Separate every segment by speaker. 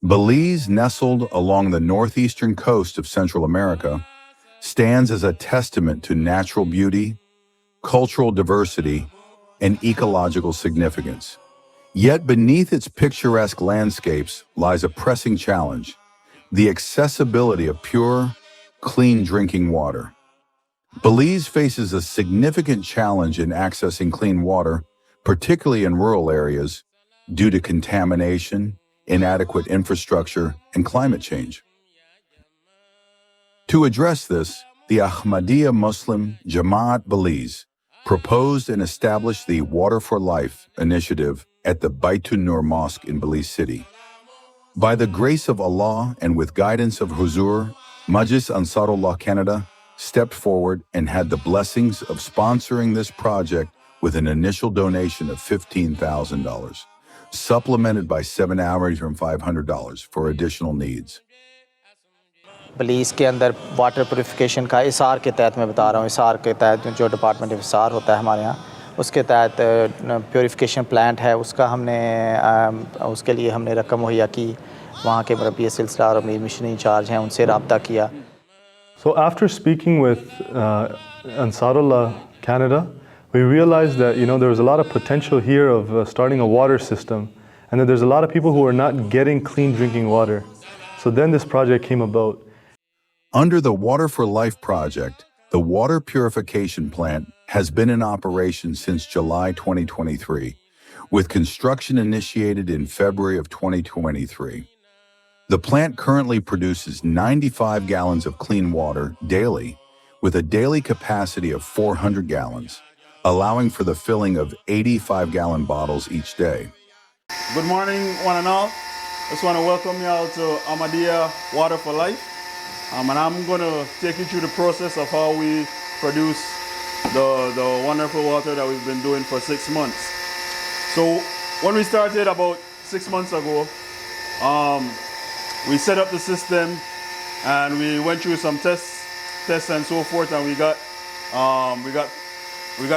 Speaker 1: Belize, nestled along the northeastern coast of Central America, stands as a testament to natural beauty, cultural diversity, and ecological significance. Yet beneath its picturesque landscapes lies a pressing challenge: the accessibility of pure, clean drinking water. Belize faces a significant challenge in accessing clean water, particularly in rural areas, due to contamination, inadequate infrastructure, and climate change. To address this, the Ahmadiyya Muslim Jamaat Belize proposed and established the Water for Life initiative at the Baitun Nur Mosque in Belize City. By the grace of Allah and with guidance of Huzur, Majlis Ansarullah Canada stepped forward and had the blessings of sponsoring this project with an initial donation of $15,000, supplemented by $7,500 for additional needs.
Speaker 2: बलीज़ के अंदर water purification का इसार के तहत मैं बता रहा हूँ, इसार के तहत जो डिपार्टमेंट ऑफ इसार होता है हमारे यहाँ, उसके तहत प्योरीफिकेशन प्लांट है, उसका हमने उसके लिए हमने रकम मुहैया की, वहाँ के मरबी सिलसिला और मिशन इंचार्ज हैं, उनसे रब्ता किया.
Speaker 3: So after speaking with Ansarullah Canada, we realized that there was a lot of potential here of starting a water system, and that there's a lot of people who are not getting clean drinking water. So then this project came about.
Speaker 1: Under the Water for Life project, the water purification plant has been in operation since July 2023, with construction initiated in February of 2023. The plant currently produces 95 gallons of clean water daily, with a daily capacity of 400 gallons, allowing for the filling of 85-gallon bottles each day.
Speaker 4: Good morning, one and all. Just want to welcome you all to Ahmadiyya Water for Life. And I'm going to take you through the process of how we produce the wonderful water that we've been doing for 6 months. So when we started about 6 months ago, we set up the system and we went through some tests and so forth, and we got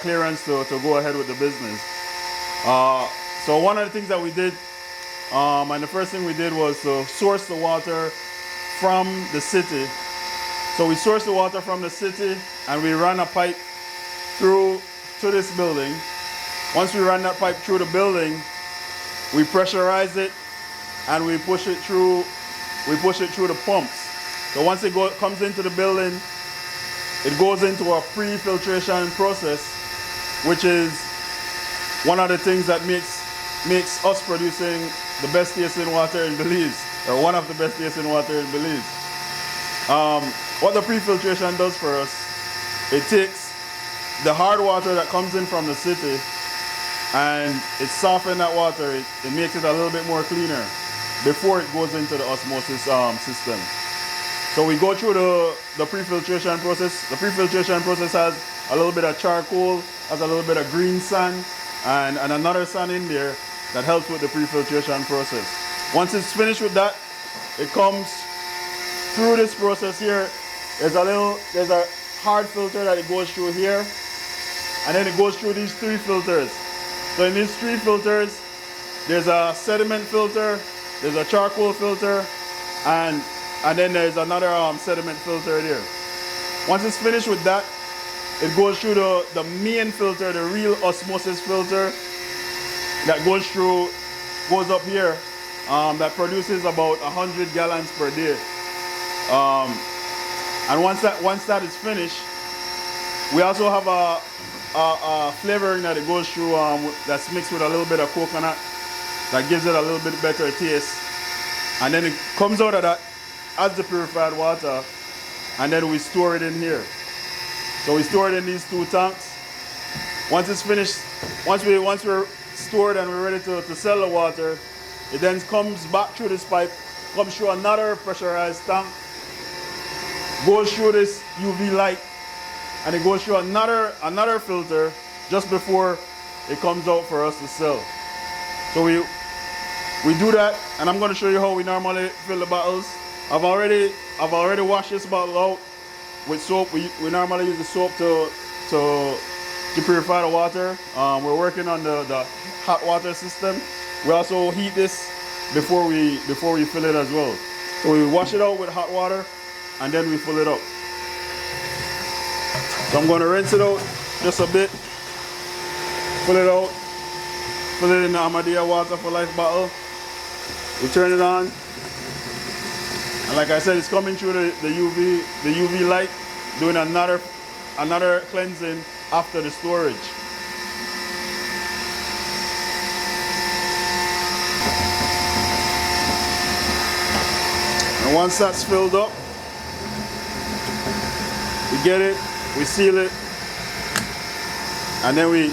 Speaker 4: clearance to go ahead with the business. So one of the things that we did, and the first thing we did was to source the water from the city. So we sourced the water from the city and we ran a pipe through to this building. Once we ran that pipe through the building, we pressurize it and we push it through the pumps. So once it comes into the building, it goes into a pre-filtration process, which is one of the things that makes us producing the best tasting water in Belize, or one of the best tasting water in Belize. What the pre-filtration does for us, it takes the hard water that comes in from the city and it softens that water, it makes it a little bit more cleaner before it goes into the osmosis system. So we go through the pre-filtration process. The pre-filtration process has a little bit of charcoal, has a little bit of green sand, and another sand in there that helps with the pre-filtration process. Once it's finished with that, it comes through this process here. There's a hard filter that it goes through here, and then it goes through these 3 filters. So in these 3 filters, there's a sediment filter, there's a charcoal filter, and then there's another sediment filter there. Once it's finished with that, it goes through the main filter, the real osmosis filter, that goes up here, that produces about 100 gallons per day. And once that is finished, we also have a flavoring that it goes through that's mixed with a little bit of coconut that gives it a little bit better taste. And then it comes out of that as the purified water, and then we store it in here. So we store it in these 2 tanks. Once it's finished, once we're stored and we're ready to sell the water, it then comes back through this pipe, comes through another pressurized tank, goes through this UV light, and it goes through another filter just before it comes out for us to sell. So we do that, and I'm going to show you how we normally fill the bottles. I've already washed this bottle out with soap. We normally use the soap to purify the water. We're working on the hot water system. We also heat this before we fill it as well. So we wash it out with hot water and then we fill it up. So I'm going to rinse it out just a bit, fill it out, put it in the Ahmadiyya Water for Life bottle. We turn it on, and like I said, it's coming through the UV light, doing another cleansing after the storage. And once that's filled up, we get it, we seal it, and then we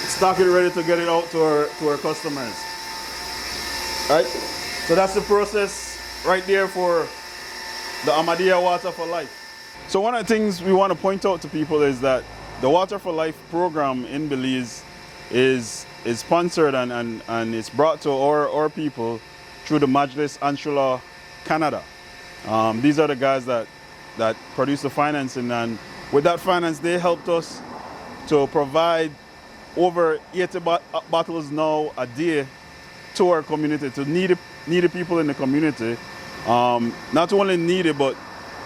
Speaker 4: stock it ready to get it out to our customers. Right? So that's the process right there for the Ahmadiyya Water for Life. So one of the things we want to point out to people is that the Water for Life program in Belize is sponsored and it's brought to our people through the Majlis Ansharallah Canada. These are the guys that produce the financing, and with that finance they helped us to provide over 80 bottles now a day to our community, to needy people in the community. Not only needy but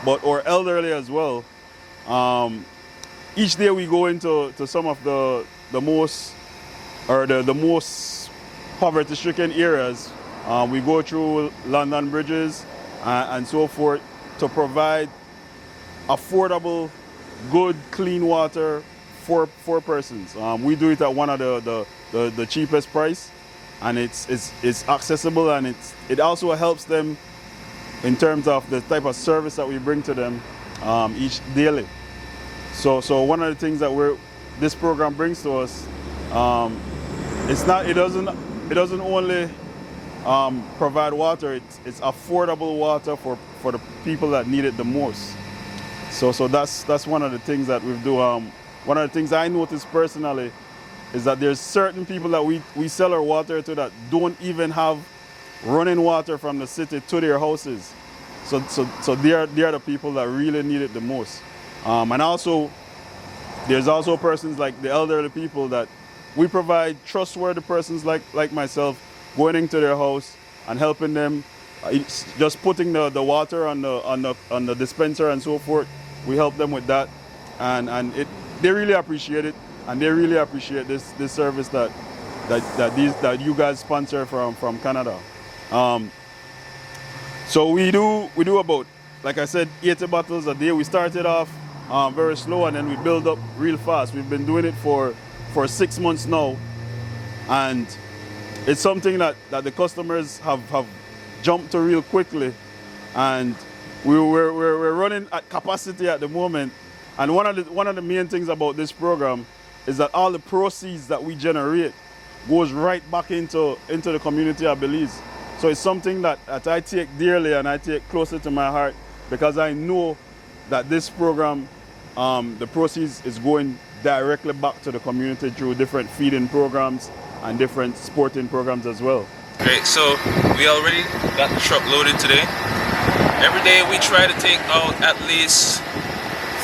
Speaker 4: our elderly as well. Each day we go into some of the most poverty-stricken areas. We go through London bridges and so forth to provide affordable, good, clean water for persons. We do it at one of the cheapest price, and it's accessible, and it also helps them in terms of the type of service that we bring to them each daily. So one of the things that this program brings to us, it doesn't only provide water, it's affordable water for the people that need it the most. So that's one of the things that we do. One of the things I noticed personally is that there's certain people that we sell our water to that don't even have running water from the city to their houses. So they are the people that really need it the most. And also, there's also persons like the elderly people that we provide trustworthy persons like myself going into their house and helping them, just putting the water on the dispenser and so forth. We help them with that, and they really appreciate it, and they really appreciate this service that you guys sponsor from Canada. So we do about, like I said, 80 bottles a day. We started off very slow, and then we build up real fast. We've been doing it for 6 months now, and it's something that the customers have jumped to real quickly, and we're running at capacity at the moment. And one of the main things about this program is that all the proceeds that we generate goes right back into the community of Belize. So it's something that I take dearly and I take closer to my heart, because I know that this program, the proceeds is going directly back to the community through different feeding programs and different sporting programs as well.
Speaker 5: Great, so we already got the truck loaded today. Every day we try to take out at least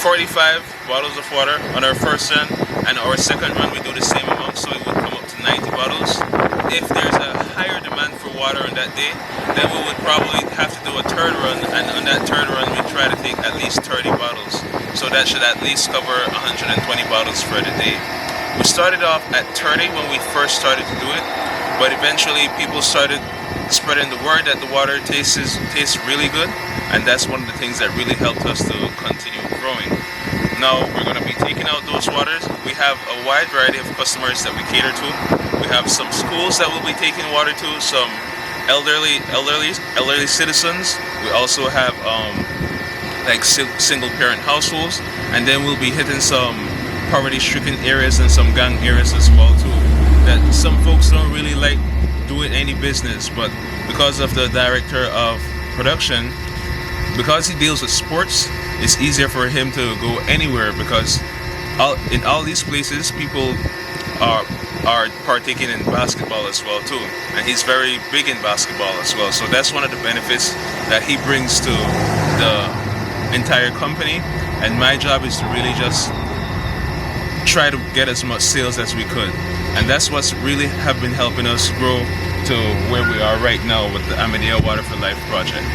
Speaker 5: 45 bottles of water on our first run, and our second run we do the same amount, so it would come up to 90 bottles. If there's a higher demand for water on that day, then we would probably have to do a third run, and on that third run we try to take at least 30 bottles. So that should at least cover 120 bottles for the day. We started off at 30 when we first started to do it, but eventually people started spreading the word that the water tastes really good, and that's one of the things that really helped us to continue growing. Now we're going to be taking out those waters. We have a wide variety of customers that we cater to. We have some schools that we'll be taking water to, some elderly citizens. We also have like single parent households, and then we'll be hitting some poverty-stricken areas and some gang areas as well too, that some folks don't really like doing any business, but because of the director of production, because he deals with sports, it's easier for him to go anywhere, because in all these places people are partaking in basketball as well too, and he's very big in basketball as well. So that's one of the benefits that he brings to the entire company, and my job is to really just try to get as much sales as we could, and that's what's really have been helping us grow to where we are right now with the Amadea Water for Life project.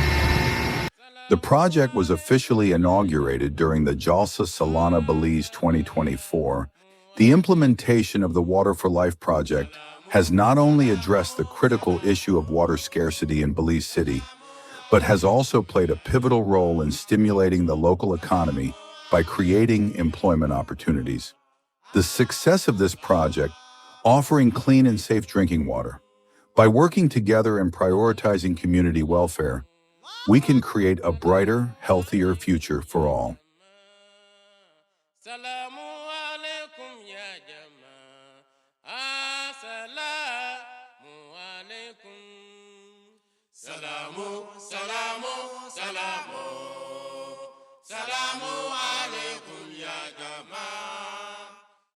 Speaker 1: The project was officially inaugurated during the Jalsa Salana Belize 2024. The implementation of the Water for Life project has not only addressed the critical issue of water scarcity in Belize City, but has also played a pivotal role in stimulating the local economy by creating employment opportunities. The success of this project, offering clean and safe drinking water, by working together and prioritizing community welfare, we can create a brighter, healthier future for all.